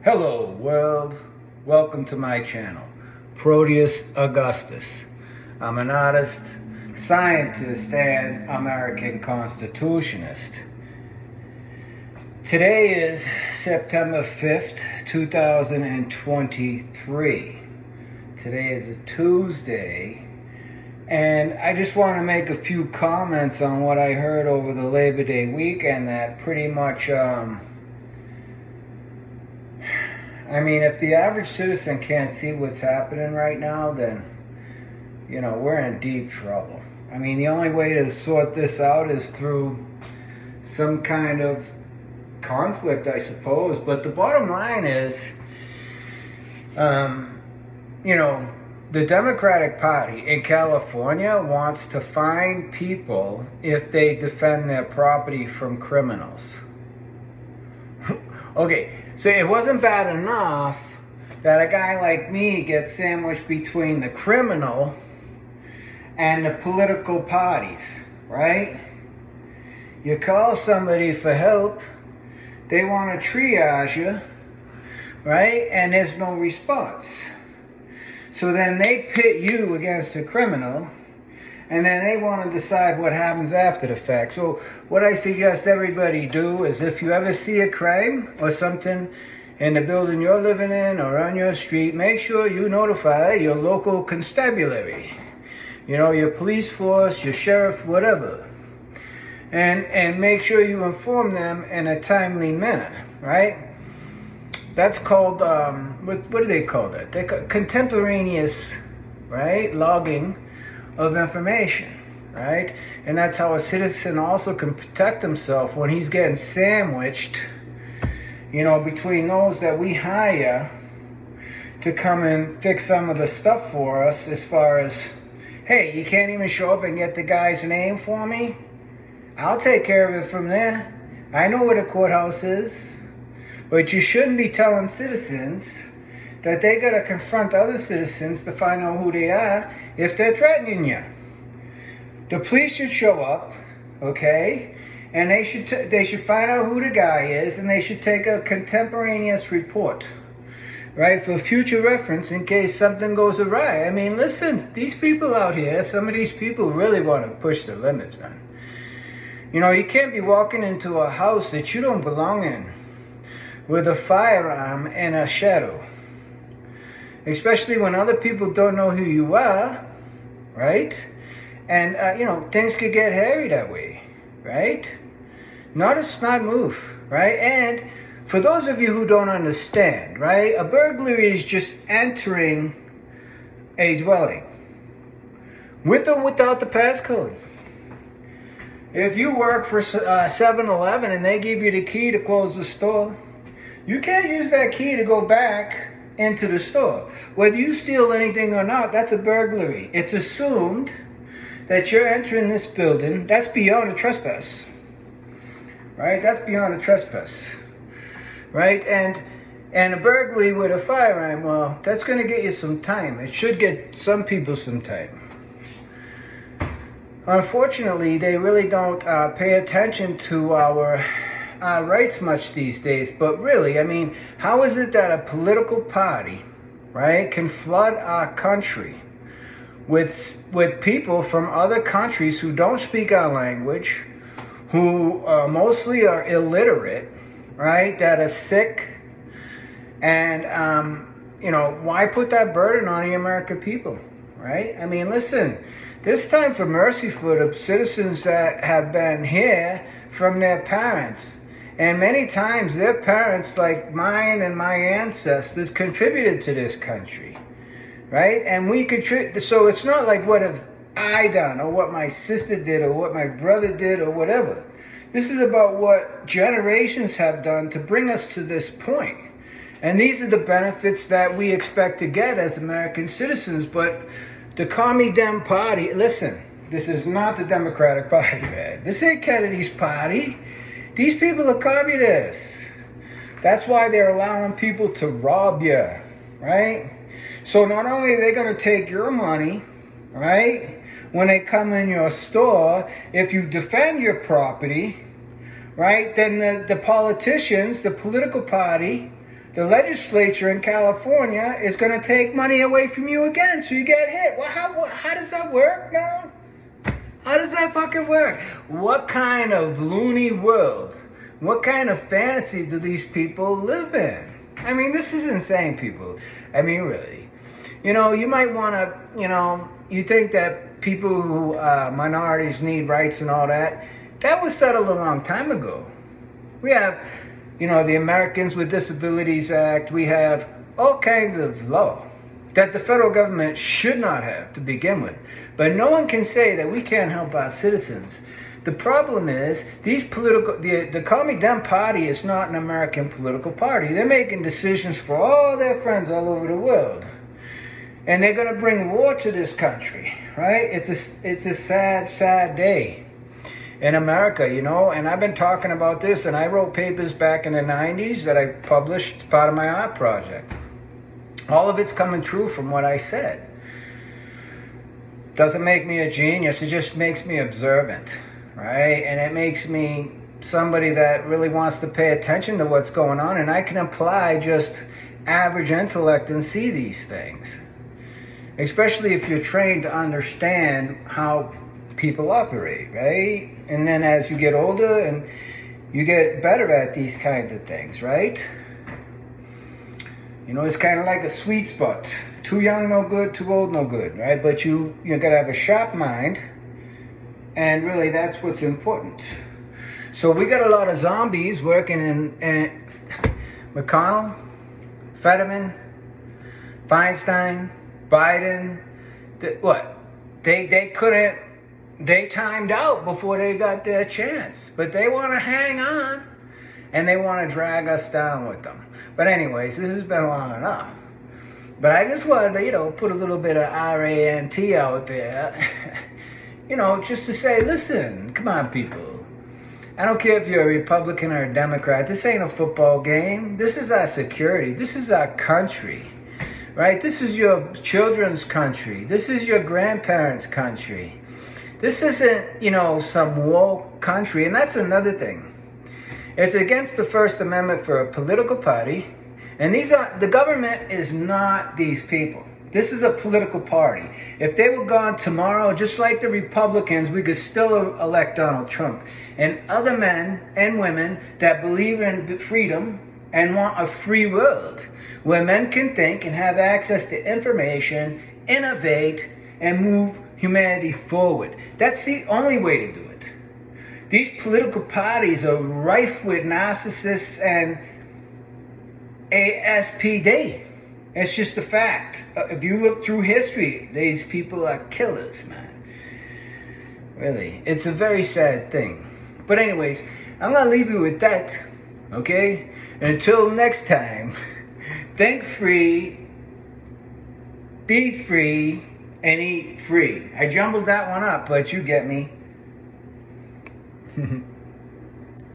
Hello world, welcome to my channel, Proteus Augustus. I'm an artist, scientist, and American Constitutionist. Today is September 5th, 2023. Today is a Tuesday, and I just want to make a few comments on what I heard over the Labor Day weekend that pretty much, if the average citizen can't see what's happening right now, then, we're in deep trouble. The only way to sort this out is through some kind of conflict, I suppose. But the bottom line is, the Democratic Party in California wants to fine people if they defend their property from criminals. Okay, so it wasn't bad enough that a guy like me gets sandwiched between the criminal and the political parties, right? You call somebody for help, they want to triage you, right? And there's no response. So then they pit you against a criminal, and then they want to decide what happens after the fact. So what I suggest everybody do is, if you ever see a crime or something in the building you're living in or on your street, make sure you notify your local constabulary, your police force, your sheriff, whatever. And make sure you inform them in a timely manner, right? That's called, what do they call that? They call contemporaneous, right, logging of information, right? And that's how a citizen also can protect himself when he's getting sandwiched, between those that we hire to come and fix some of the stuff for us, as far as, hey, you can't even show up and get the guy's name for me? I'll take care of it from there. I know where the courthouse is. But you shouldn't be telling citizens that they got to confront other citizens to find out who they are if they're threatening you. The police should show up, okay? And they should find out who the guy is, and they should take a contemporaneous report, right, for future reference in case something goes awry. Listen, these people out here, some of these people really want to push the limits, man. You can't be walking into a house that you don't belong in with a firearm and a shadow. Especially when other people don't know who you are, right? And, things could get hairy that way, right? Not a smart move, right? And for those of you who don't understand, right, a burglary is just entering a dwelling with or without the passcode. If you work for 7-Eleven and they give you the key to close the store, you can't use that key to go back into the store. Whether you steal anything or not, that's a burglary. It's assumed that you're entering this building. That's beyond a trespass, right? That's beyond a trespass, right? And a burglary with a firearm, well, that's going to get you some time. It should get some people some time. Unfortunately, they really don't pay attention to our rights much these days. But really, how is it that a political party, right, can flood our country with people from other countries who don't speak our language, who mostly are illiterate, right, that are sick, and why put that burden on the American people, right? Listen, this time for mercy for the citizens that have been here from their parents. And many times their parents, like mine and my ancestors, contributed to this country, right? And we contribute. So it's not like what have I done, or what my sister did, or what my brother did, or whatever. This is about what generations have done to bring us to this point. And these are the benefits that we expect to get as American citizens. But the Commie Dem Party, listen, this is not the Democratic Party, man. This ain't Kennedy's party. These people are communists. That's why they're allowing people to rob you, right? So not only are they going to take your money, right, when they come in your store, if you defend your property, right, then the politicians, the political party, the legislature in California is going to take money away from you again, so you get hit. Well, how does that work now? How does that fucking work? What kind of loony world, what kind of fantasy do these people live in? I mean, this is insane, people. I mean, really. You know, you might want to, you think that people who, minorities need rights and all that. That was settled a long time ago. We have, the Americans with Disabilities Act. We have all kinds of law that the federal government should not have to begin with. But no one can say that we can't help our citizens. The problem is, the Call Me Dem party is not an American political party. They're making decisions for all their friends all over the world. And they're going to bring war to this country, right? It's a sad, sad day in America, and I've been talking about this, and I wrote papers back in the 90s that I published as part of my art project. All of it's coming true from what I said. Doesn't make me a genius, it just makes me observant, right? And it makes me somebody that really wants to pay attention to what's going on, and I can apply just average intellect and see these things. Especially if you're trained to understand how people operate, right? And then as you get older and you get better at these kinds of things, right? It's kind of like a sweet spot. Too young, no good. Too old, no good, right? But you got to have a sharp mind. And really, that's what's important. So we got a lot of zombies working in McConnell, Fetterman, Feinstein, Biden. They couldn't. They timed out before they got their chance. But they want to hang on. And they want to drag us down with them. But anyways, this has been long enough. But I just wanted to, put a little bit of rant out there. Just to say, listen, come on, people. I don't care if you're a Republican or a Democrat. This ain't a football game. This is our security. This is our country. Right? This is your children's country. This is your grandparents' country. This isn't, some woke country. And that's another thing. It's against the First Amendment for a political party. And the government is not these people. This is a political party. If they were gone tomorrow, just like the Republicans, we could still elect Donald Trump. And other men and women that believe in freedom and want a free world where men can think and have access to information, innovate, and move humanity forward. That's the only way to do it. These political parties are rife with narcissists and ASPD. It's just a fact. If you look through history, these people are killers, man. Really. It's a very sad thing. But anyways, I'm going to leave you with that. Okay? Until next time, think free, be free, and eat free. I jumbled that one up, but you get me.